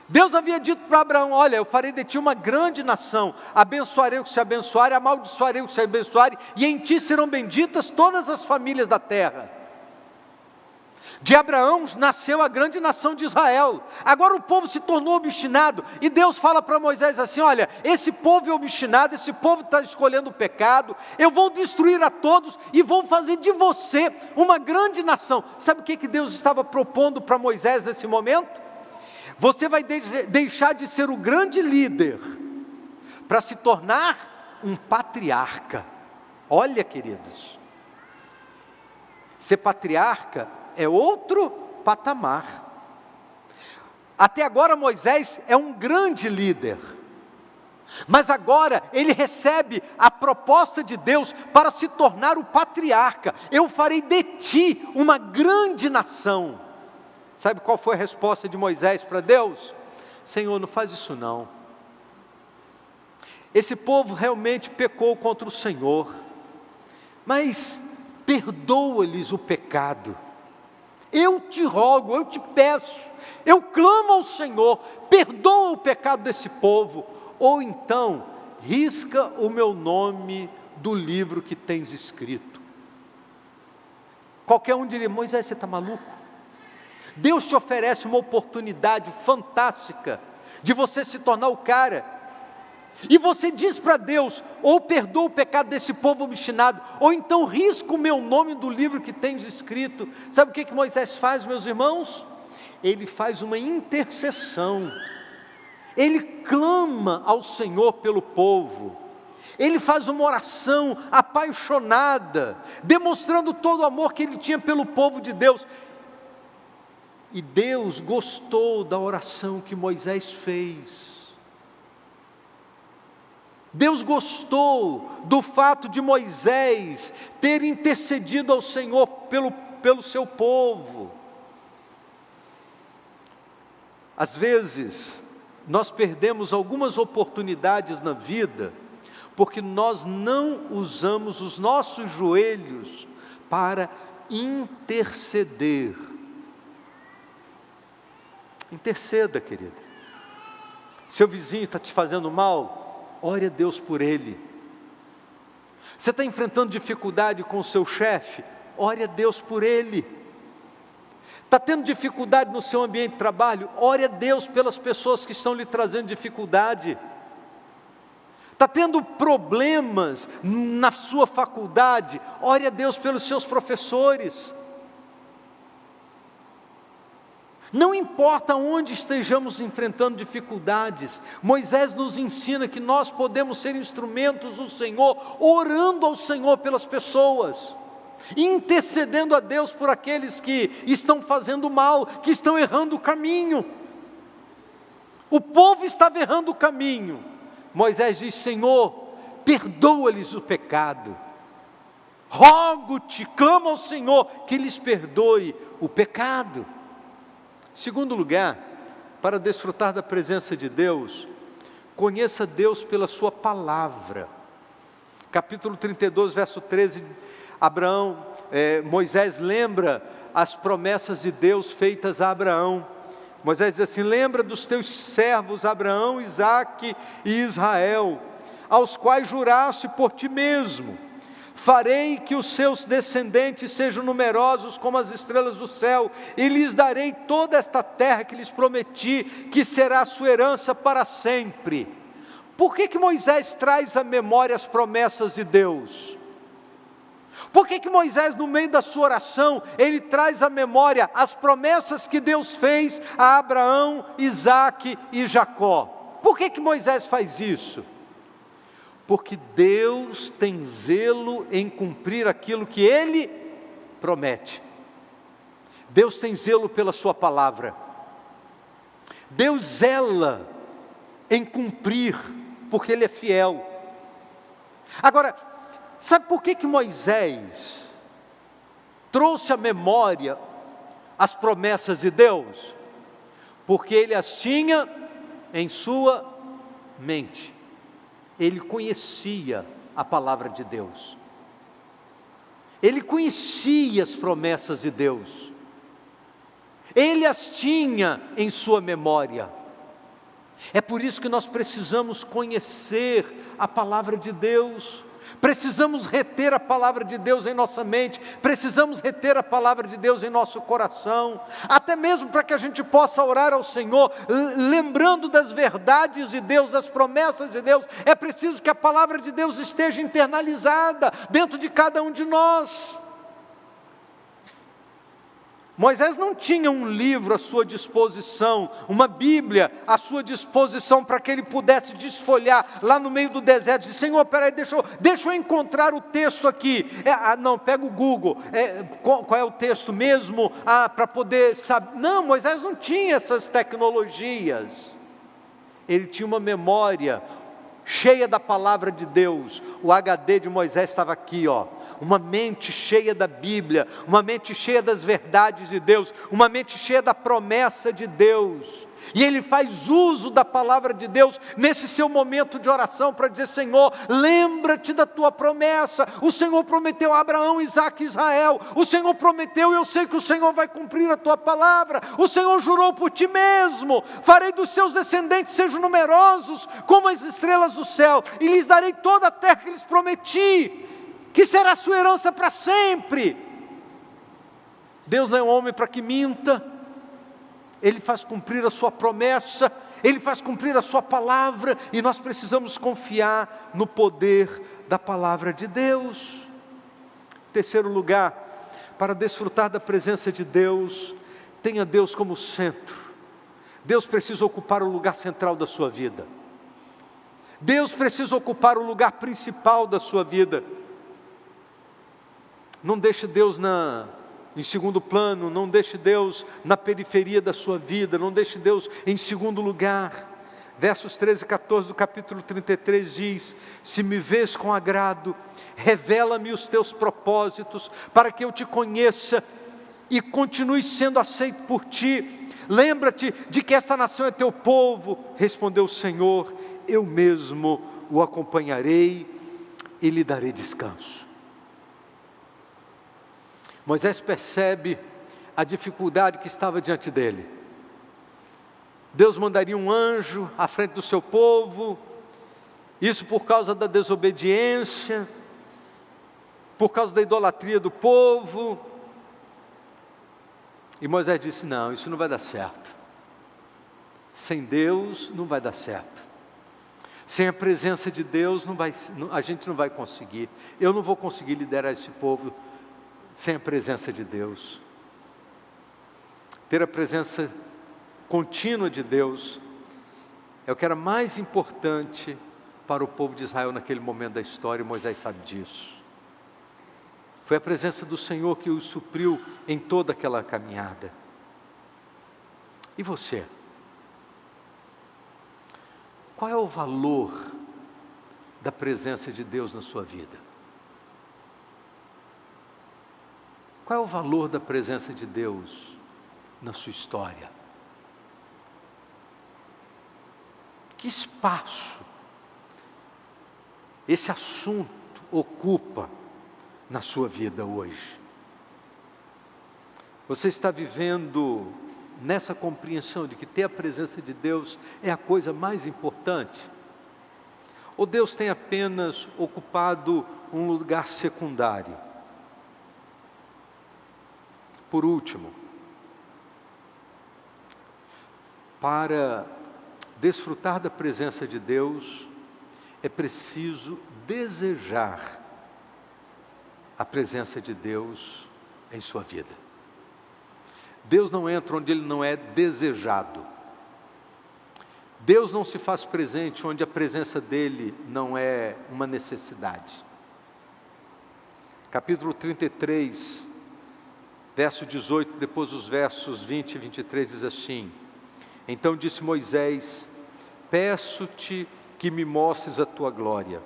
Deus havia dito para Abraão: olha, eu farei de ti uma grande nação, abençoarei o que se abençoare, amaldiçoarei o que se abençoare, e em ti serão benditas todas as famílias da terra. De Abraão nasceu a grande nação de Israel. Agora o povo se tornou obstinado, e Deus fala para Moisés assim: olha, esse povo é obstinado, esse povo está escolhendo o pecado, eu vou destruir a todos, e vou fazer de você uma grande nação. Sabe o que Deus estava propondo para Moisés nesse momento? Você vai deixar de ser o grande líder, para se tornar um patriarca. Olha, queridos, ser patriarca é outro patamar. Até agora Moisés é um grande líder, mas agora ele recebe a proposta de Deus para se tornar o patriarca. Eu farei de ti uma grande nação. Sabe qual foi a resposta de Moisés para Deus? Senhor, não faz isso não. Esse povo realmente pecou contra o Senhor, mas perdoa-lhes o pecado. Eu te rogo, eu te peço, eu clamo ao Senhor, perdoa o pecado desse povo, ou então risca o meu nome do livro que tens escrito. Qualquer um diria: Moisés, você está maluco? Deus te oferece uma oportunidade fantástica de você se tornar o cara, e você diz para Deus: ou perdoa o pecado desse povo obstinado, ou então risca o meu nome do livro que tens escrito. Sabe o que Moisés faz, meus irmãos? Ele faz uma intercessão, ele clama ao Senhor pelo povo, ele faz uma oração apaixonada, demonstrando todo o amor que ele tinha pelo povo de Deus. E Deus gostou da oração que Moisés fez. Deus gostou do fato de Moisés ter intercedido ao Senhor pelo seu povo. Às vezes, nós perdemos algumas oportunidades na vida, porque nós não usamos os nossos joelhos para interceder. Interceda, querida. Seu vizinho está te fazendo mal, ore a Deus por ele. Você está enfrentando dificuldade com o seu chefe, ore a Deus por ele. Está tendo dificuldade no seu ambiente de trabalho, ore a Deus pelas pessoas que estão lhe trazendo dificuldade. Está tendo problemas na sua faculdade, ore a Deus pelos seus professores. Não importa onde estejamos enfrentando dificuldades, Moisés nos ensina que nós podemos ser instrumentos do Senhor, orando ao Senhor pelas pessoas, intercedendo a Deus por aqueles que estão fazendo mal, que estão errando o caminho. O povo estava errando o caminho. Moisés diz: Senhor, perdoa-lhes o pecado. Rogo-te, clama ao Senhor que lhes perdoe o pecado. Segundo lugar, para desfrutar da presença de Deus, conheça Deus pela sua palavra. Capítulo 32, verso 13, Moisés lembra as promessas de Deus feitas a Abraão. Moisés diz assim: lembra dos teus servos Abraão, Isaque e Israel, aos quais juraste por ti mesmo: farei que os seus descendentes sejam numerosos como as estrelas do céu, e lhes darei toda esta terra que lhes prometi, que será a sua herança para sempre. Por que Moisés traz à memória as promessas de Deus? Por que Moisés, no meio da sua oração, ele traz à memória as promessas que Deus fez a Abraão, Isaque e Jacó? Por que Moisés faz isso? Porque Deus tem zelo em cumprir aquilo que Ele promete. Deus tem zelo pela sua palavra. Deus zela em cumprir, porque Ele é fiel. Agora, sabe por que Moisés trouxe à memória as promessas de Deus? Porque ele as tinha em sua mente. Ele conhecia a palavra de Deus. Ele conhecia as promessas de Deus. Ele as tinha em sua memória. É por isso que nós precisamos conhecer a palavra de Deus. Precisamos reter a palavra de Deus em nossa mente, precisamos reter a palavra de Deus em nosso coração, até mesmo para que a gente possa orar ao Senhor, lembrando das verdades de Deus, das promessas de Deus. É preciso que a palavra de Deus esteja internalizada dentro de cada um de nós. Moisés não tinha um livro à sua disposição, uma Bíblia à sua disposição, para que ele pudesse desfolhar lá no meio do deserto. Disse: Senhor, peraí, deixa eu encontrar o texto aqui. Não, pega o Google. Qual é o texto mesmo? Para poder saber. Não, Moisés não tinha essas tecnologias. Ele tinha uma memória cheia da palavra de Deus. O HD de Moisés estava aqui, uma mente cheia da Bíblia, uma mente cheia das verdades de Deus, uma mente cheia da promessa de Deus. E ele faz uso da palavra de Deus nesse seu momento de oração para dizer: Senhor, lembra-te da tua promessa. O Senhor prometeu a Abraão, Isaque e Israel. O Senhor prometeu, e eu sei que o Senhor vai cumprir a tua palavra. O Senhor jurou por ti mesmo: farei dos seus descendentes sejam numerosos como as estrelas do céu, e lhes darei toda a terra que lhes prometi, que será a sua herança para sempre. Deus não é um homem para que minta. Ele faz cumprir a sua promessa, Ele faz cumprir a sua palavra, e nós precisamos confiar no poder da palavra de Deus. Terceiro lugar, para desfrutar da presença de Deus, tenha Deus como centro. Deus precisa ocupar o lugar central da sua vida. Deus precisa ocupar o lugar principal da sua vida. Não deixe Deus em segundo plano, não deixe Deus na periferia da sua vida, não deixe Deus em segundo lugar. Versos 13 e 14 do capítulo 33 diz: se me vês com agrado, revela-me os teus propósitos, para que eu te conheça e continue sendo aceito por ti. Lembra-te de que esta nação é teu povo. Respondeu o Senhor: eu mesmo o acompanharei e lhe darei descanso. Moisés percebe a dificuldade que estava diante dele. Deus mandaria um anjo à frente do seu povo, isso por causa da desobediência, por causa da idolatria do povo. E Moisés disse: não, isso não vai dar certo. Sem Deus não vai dar certo. Sem a presença de Deus a gente não vai conseguir. Eu não vou conseguir liderar esse povo sem a presença de Deus. Ter a presença contínua de Deus é o que era mais importante para o povo de Israel naquele momento da história, e Moisés sabe disso. Foi a presença do Senhor que os supriu em toda aquela caminhada. E você? Qual é o valor da presença de Deus na sua vida? Qual é o valor da presença de Deus na sua história? Que espaço esse assunto ocupa na sua vida hoje? Você está vivendo nessa compreensão de que ter a presença de Deus é a coisa mais importante? Ou Deus tem apenas ocupado um lugar secundário? Por último, para desfrutar da presença de Deus, é preciso desejar a presença de Deus em sua vida. Deus não entra onde Ele não é desejado. Deus não se faz presente onde a presença dEle não é uma necessidade. Capítulo 33, verso 18, depois os versos 20 e 23, diz assim: então disse Moisés: peço-te que me mostres a tua glória.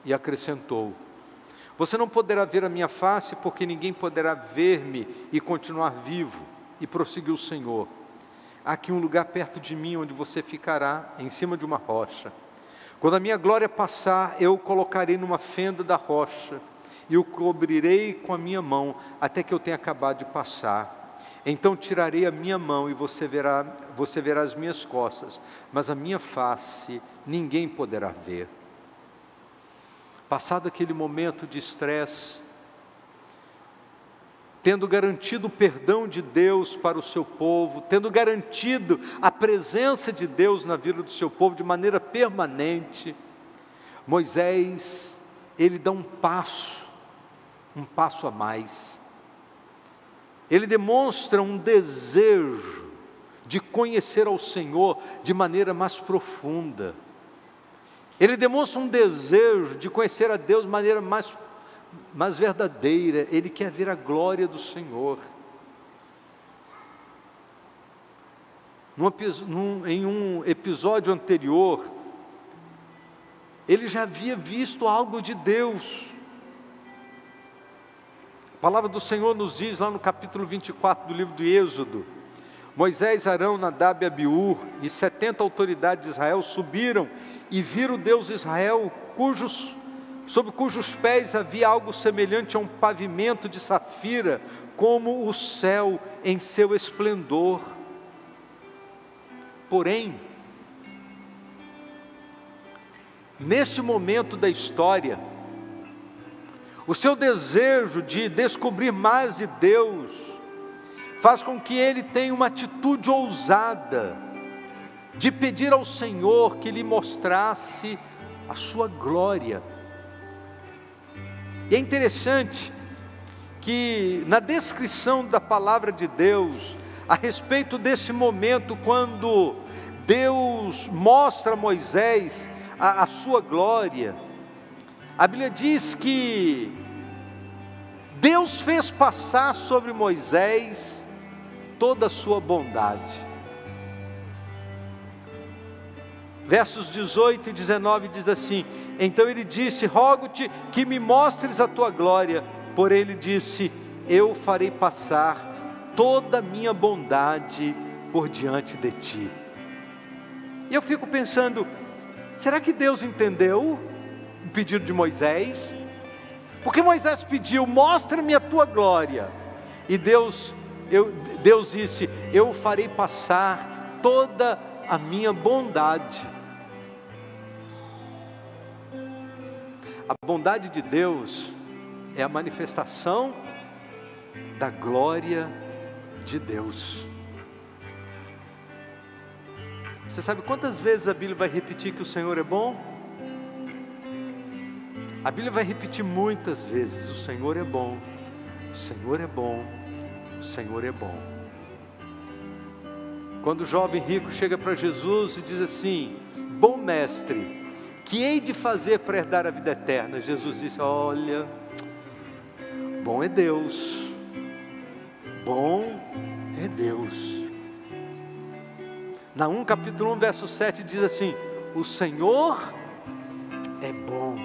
E acrescentou: você não poderá ver a minha face, porque ninguém poderá ver-me e continuar vivo. E prosseguiu o Senhor: há aqui um lugar perto de mim, onde você ficará, em cima de uma rocha. Quando a minha glória passar, eu o colocarei numa fenda da rocha, e o cobrirei com a minha mão, até que eu tenha acabado de passar. Então tirarei a minha mão e você verá as minhas costas, mas a minha face ninguém poderá ver. Passado aquele momento de estresse, tendo garantido o perdão de Deus para o seu povo, tendo garantido a presença de Deus na vida do seu povo de maneira permanente, Moisés, ele dá um passo a mais. Ele demonstra um desejo de conhecer ao Senhor de maneira mais profunda. Ele demonstra um desejo de conhecer a Deus de maneira mais verdadeira. Ele quer ver a glória do Senhor. Em um episódio anterior, ele já havia visto algo de Deus. A palavra do Senhor nos diz lá no capítulo 24 do livro de Êxodo: Moisés, Arão, Nadab e Abiú e 70 autoridades de Israel subiram e viram o Deus de Israel, sob cujos pés havia algo semelhante a um pavimento de safira, como o céu em seu esplendor. Porém, neste momento da história, o seu desejo de descobrir mais de Deus faz com que ele tenha uma atitude ousada de pedir ao Senhor que lhe mostrasse a sua glória. E é interessante que na descrição da palavra de Deus a respeito desse momento, quando Deus mostra a Moisés a sua glória, a Bíblia diz que Deus fez passar sobre Moisés toda a sua bondade. Versos 18 e 19 diz assim: então ele disse, rogo-te que me mostres a tua glória. Porém ele disse, eu farei passar toda a minha bondade por diante de ti. E eu fico pensando, será que Deus entendeu o pedido de Moisés? Porque Moisés pediu, mostra-me a tua glória. E Deus disse, eu farei passar toda a minha bondade. A bondade de Deus é a manifestação da glória de Deus. Você sabe quantas vezes a Bíblia vai repetir que o Senhor é bom? A Bíblia vai repetir muitas vezes, o Senhor é bom, o Senhor é bom, o Senhor é bom. Quando o jovem rico chega para Jesus e diz assim, bom mestre, que hei de fazer para herdar a vida eterna? Jesus disse, olha, bom é Deus, bom é Deus. Naum capítulo 1 verso 7 diz assim, o Senhor é bom,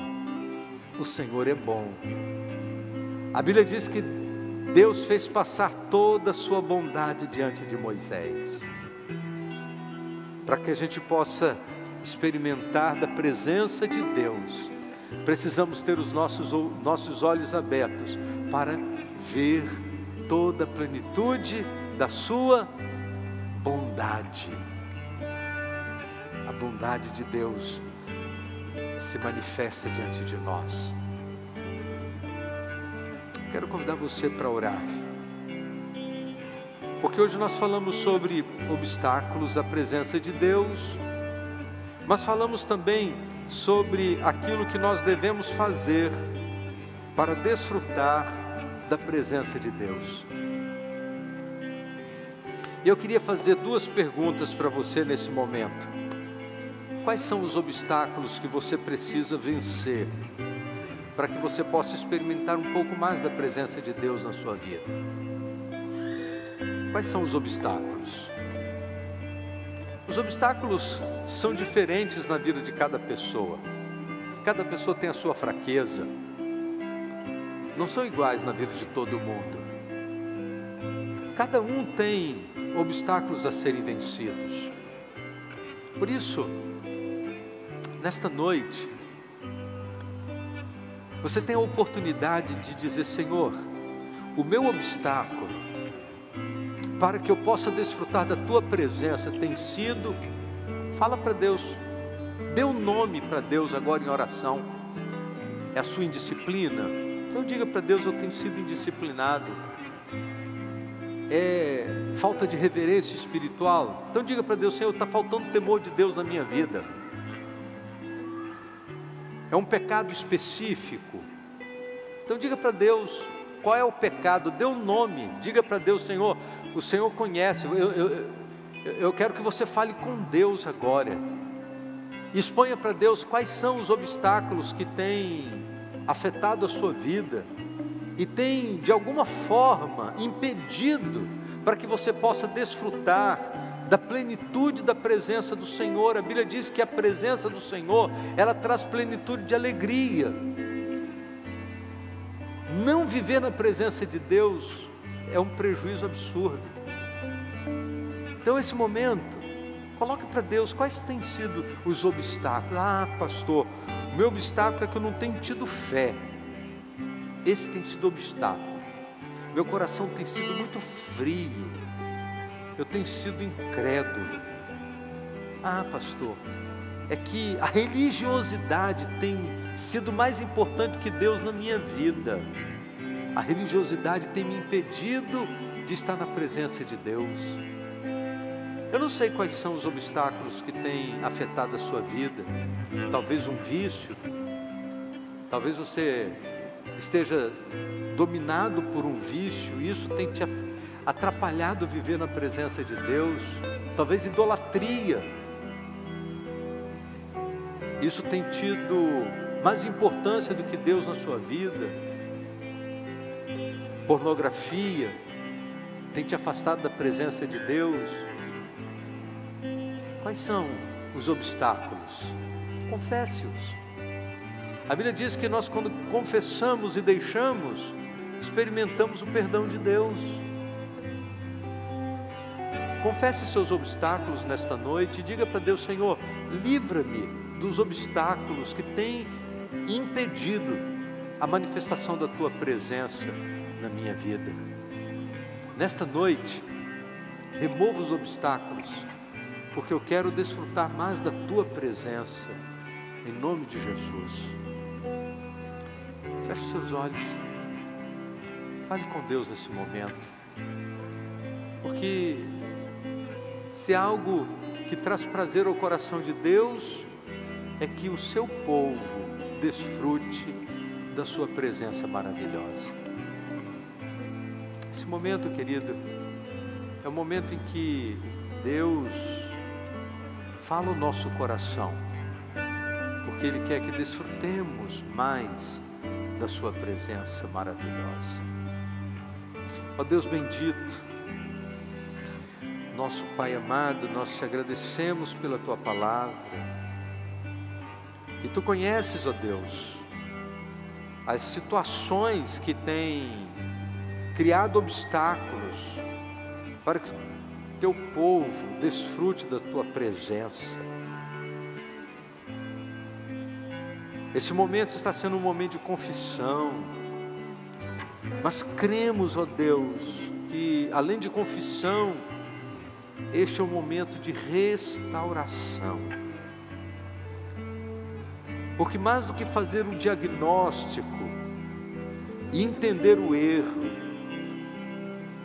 o Senhor é bom. A Bíblia diz que Deus fez passar toda a sua bondade diante de Moisés, para que a gente possa experimentar da presença de Deus. Precisamos ter os nossos olhos abertos para ver toda a plenitude da sua bondade. A bondade de Deus se manifesta diante de nós. Quero convidar você para orar, porque hoje nós falamos sobre obstáculos à presença de Deus, mas falamos também sobre aquilo que nós devemos fazer para desfrutar da presença de Deus. E eu queria fazer duas perguntas para você nesse momento. Quais são os obstáculos que você precisa vencer para que você possa experimentar um pouco mais da presença de Deus na sua vida? Quais são os obstáculos? Os obstáculos são diferentes na vida de cada pessoa. Cada pessoa tem a sua fraqueza. Não são iguais na vida de todo mundo. Cada um tem obstáculos a serem vencidos. Por isso, nesta noite, você tem a oportunidade de dizer, Senhor, o meu obstáculo para que eu possa desfrutar da tua presença tem sido, fala para Deus, dê um nome para Deus agora em oração, é a sua indisciplina. Então diga para Deus, eu tenho sido indisciplinado, é falta de reverência espiritual. Então diga para Deus, Senhor, está faltando temor de Deus na minha vida, é um pecado específico. Então diga para Deus, qual é o pecado, dê um nome, diga para Deus, Senhor, o Senhor conhece, eu quero que você fale com Deus agora, exponha para Deus quais são os obstáculos que têm afetado a sua vida, e tem de alguma forma impedido para que você possa desfrutar da plenitude da presença do Senhor. A Bíblia diz que a presença do Senhor, ela traz plenitude de alegria. Não viver na presença de Deus é um prejuízo absurdo. Então esse momento, coloque para Deus quais têm sido os obstáculos. Ah, pastor, o meu obstáculo é que eu não tenho tido fé. Esse tem sido o obstáculo. Meu coração tem sido muito frio. Eu tenho sido incrédulo. Ah, pastor, é que a religiosidade tem sido mais importante que Deus na minha vida. A religiosidade tem me impedido de estar na presença de Deus. Eu não sei quais são os obstáculos que têm afetado a sua vida. Talvez um vício. Talvez você esteja dominado por um vício, e isso tem te atrapalhado viver na presença de Deus. Talvez idolatria, isso tem tido mais importância do que Deus na sua vida. Pornografia tem te afastado da presença de Deus. Quais são os obstáculos, confesse-os. A Bíblia diz que nós, quando confessamos e deixamos, experimentamos o perdão de Deus. Confesse seus obstáculos nesta noite e diga para Deus: Senhor, livra-me dos obstáculos que têm impedido a manifestação da Tua presença na minha vida. Nesta noite, remova os obstáculos, porque eu quero desfrutar mais da Tua presença, em nome de Jesus. Feche seus olhos, fale com Deus nesse momento, porque se há algo que traz prazer ao coração de Deus, é que o seu povo desfrute da sua presença maravilhosa. Esse momento, querido, é o momento em que Deus fala o nosso coração, porque Ele quer que desfrutemos mais da sua presença maravilhosa. Ó Deus bendito, nosso Pai amado, nós te agradecemos pela Tua palavra, e Tu conheces, ó Deus, as situações que têm criado obstáculos para que Teu povo desfrute da Tua presença. Esse momento está sendo um momento de confissão, mas cremos, ó Deus, que além de confissão, este é um momento de restauração. Porque mais do que fazer um diagnóstico e entender o erro,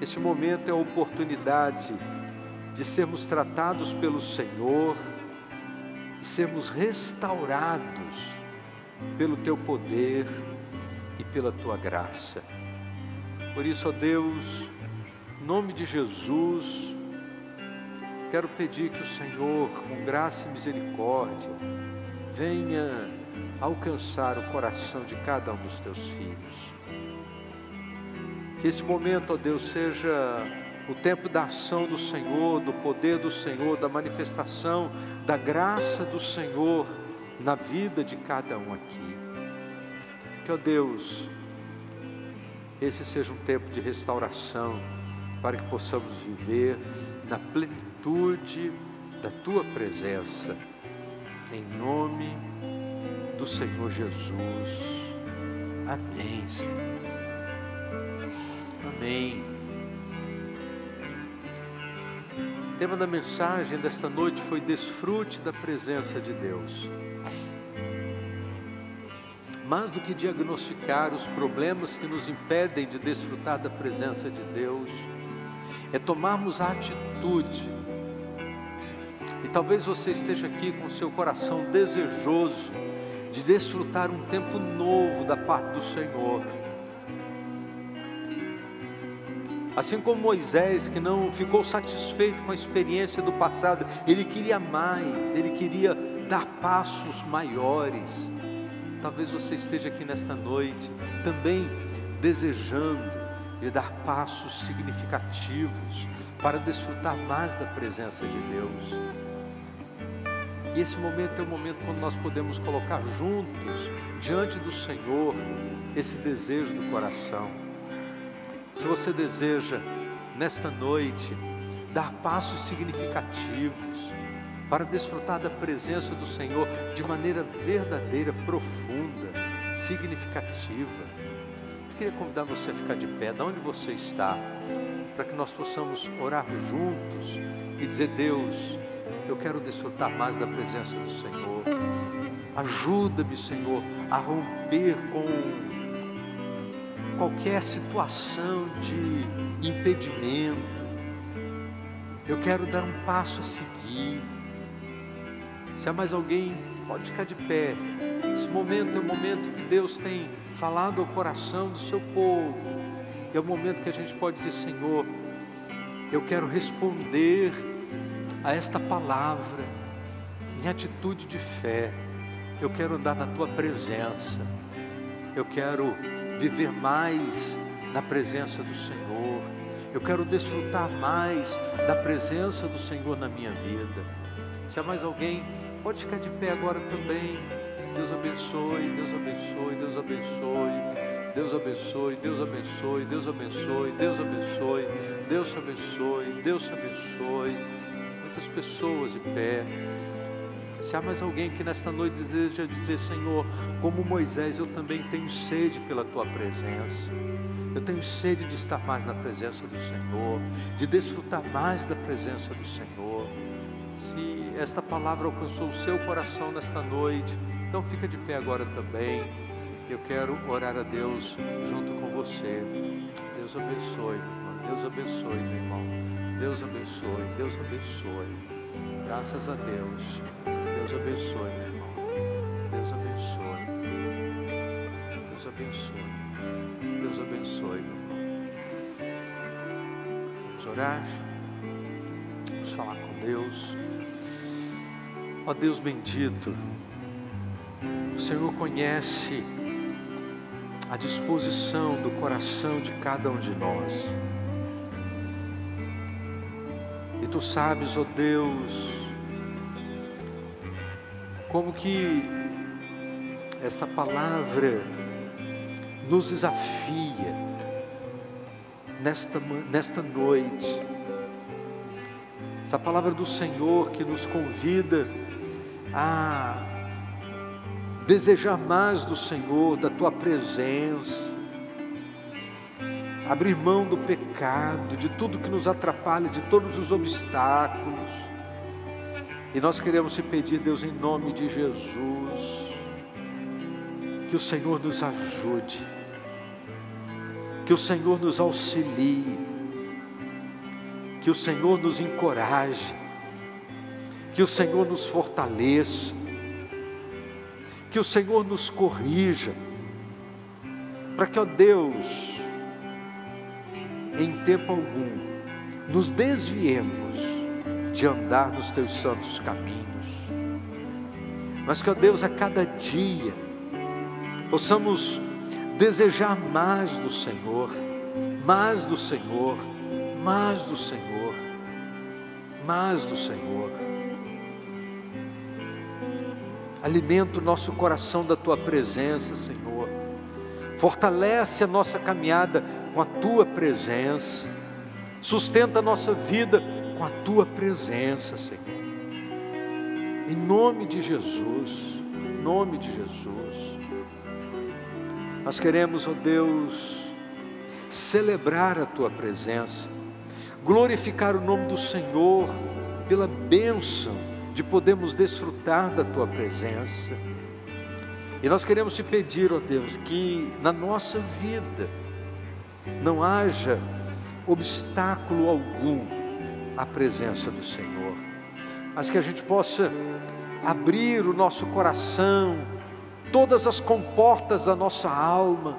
esse momento é a oportunidade de sermos tratados pelo Senhor e sermos restaurados pelo Teu poder e pela Tua graça. Por isso, ó Deus, em nome de Jesus, quero pedir que o Senhor, com graça e misericórdia, venha alcançar o coração de cada um dos Teus filhos. Que esse momento, ó Deus, seja o tempo da ação do Senhor, do poder do Senhor, da manifestação da graça do Senhor na vida de cada um aqui. Que, ó Deus, esse seja um tempo de restauração, para que possamos viver na plenitude da Tua presença, em nome do Senhor Jesus. Amém, Senhor. Amém. O tema da mensagem desta noite foi: desfrute da presença de Deus. Mais do que diagnosticar os problemas que nos impedem de desfrutar da presença de Deus, é tomarmos a atitude. E talvez você esteja aqui com o seu coração desejoso de desfrutar um tempo novo da parte do Senhor. Assim como Moisés, que não ficou satisfeito com a experiência do passado, ele queria mais, ele queria dar passos maiores. Talvez você esteja aqui nesta noite também desejando de dar passos significativos para desfrutar mais da presença de Deus. E esse momento é o momento quando nós podemos colocar juntos, diante do Senhor, esse desejo do coração. Se você deseja, nesta noite, dar passos significativos para desfrutar da presença do Senhor de maneira verdadeira, profunda, significativa, eu queria convidar você a ficar de pé, de onde você está, para que nós possamos orar juntos e dizer: Deus, eu quero desfrutar mais da presença do Senhor. Ajuda-me, Senhor, a romper com qualquer situação de impedimento. Eu quero dar um passo a seguir. Se há mais alguém, pode ficar de pé. Esse momento é o momento que Deus tem falado ao coração do seu povo. É o momento que a gente pode dizer: Senhor, eu quero responder a esta palavra em atitude de fé. Eu quero andar na Tua presença. Eu quero viver mais na presença do Senhor. Eu quero desfrutar mais da presença do Senhor na minha vida. Se há mais alguém, pode ficar de pé agora também. Deus abençoe, Deus abençoe, Deus abençoe. Deus abençoe, Deus abençoe, Deus abençoe, Deus abençoe, Deus te abençoe, Deus te abençoe. Muitas pessoas de pé. Se há mais alguém que nesta noite deseja dizer: Senhor, como Moisés, eu também tenho sede pela Tua presença. Eu tenho sede de estar mais na presença do Senhor, de desfrutar mais da presença do Senhor. Se esta palavra alcançou o seu coração nesta noite, então fica de pé agora também. Eu quero orar a Deus junto com você. Deus abençoe, meu irmão. Deus abençoe, meu irmão. Deus abençoe, Deus abençoe. Graças a Deus. Deus abençoe, meu irmão. Deus abençoe. Deus abençoe. Deus abençoe, meu irmão. Vamos orar. Vamos falar com Deus. Ó Deus bendito, o Senhor conhece a disposição do coração de cada um de nós. E Tu sabes, ó Deus, como que esta palavra nos desafia nesta noite. Essa palavra do Senhor que nos convida a desejar mais do Senhor, da Tua presença, abrir mão do pecado, de tudo que nos atrapalha, de todos os obstáculos. E nós queremos te pedir, Deus, em nome de Jesus, que o Senhor nos ajude, que o Senhor nos auxilie, que o Senhor nos encoraje, que o Senhor nos fortaleça, que o Senhor nos corrija, para que, ó Deus, em tempo algum, nos desviemos de andar nos Teus santos caminhos, mas que, ó Deus, a cada dia, possamos desejar mais do Senhor, mais do Senhor, mais do Senhor, mais do Senhor. Alimenta o nosso coração da Tua presença, Senhor. Fortalece a nossa caminhada com a Tua presença. Sustenta a nossa vida com a Tua presença, Senhor. Em nome de Jesus, em nome de Jesus. Nós queremos, ó Deus, celebrar a Tua presença, glorificar o nome do Senhor pela bênção de podermos desfrutar da Tua presença. E nós queremos te pedir, ó Deus, que na nossa vida não haja obstáculo algum à presença do Senhor, mas que a gente possa abrir o nosso coração, todas as comportas da nossa alma,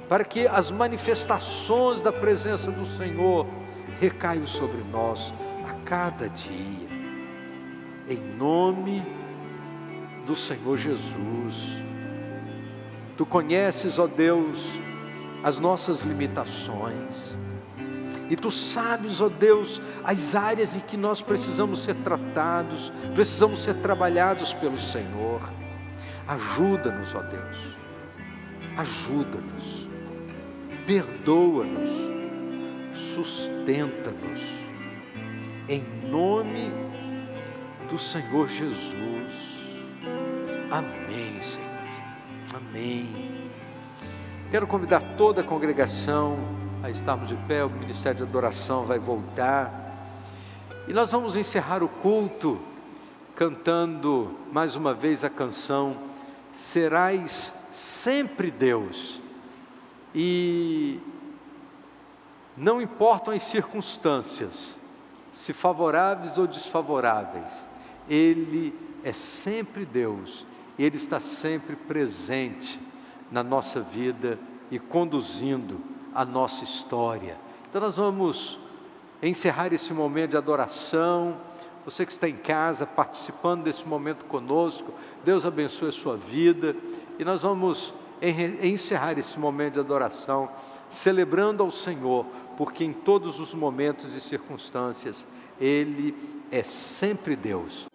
para que as manifestações da presença do Senhor recaiam sobre nós a cada dia. Em nome do Senhor Jesus. Tu conheces, ó Deus, as nossas limitações. E Tu sabes, ó Deus, as áreas em que nós precisamos ser tratados, precisamos ser trabalhados pelo Senhor. Ajuda-nos, ó Deus. Ajuda-nos. Perdoa-nos. Sustenta-nos. Em nome do Senhor Jesus. Amém, Senhor. Amém. Quero convidar toda a congregação a estarmos de pé. O ministério de adoração vai voltar. E nós vamos encerrar o culto cantando mais uma vez a canção Serás Sempre Deus. E não importam as circunstâncias, se favoráveis ou desfavoráveis, Ele é sempre Deus, e Ele está sempre presente na nossa vida e conduzindo a nossa história. Então nós vamos encerrar esse momento de adoração. Você que está em casa participando desse momento conosco, Deus abençoe a sua vida, e nós vamos encerrar esse momento de adoração celebrando ao Senhor, porque em todos os momentos e circunstâncias Ele é sempre Deus.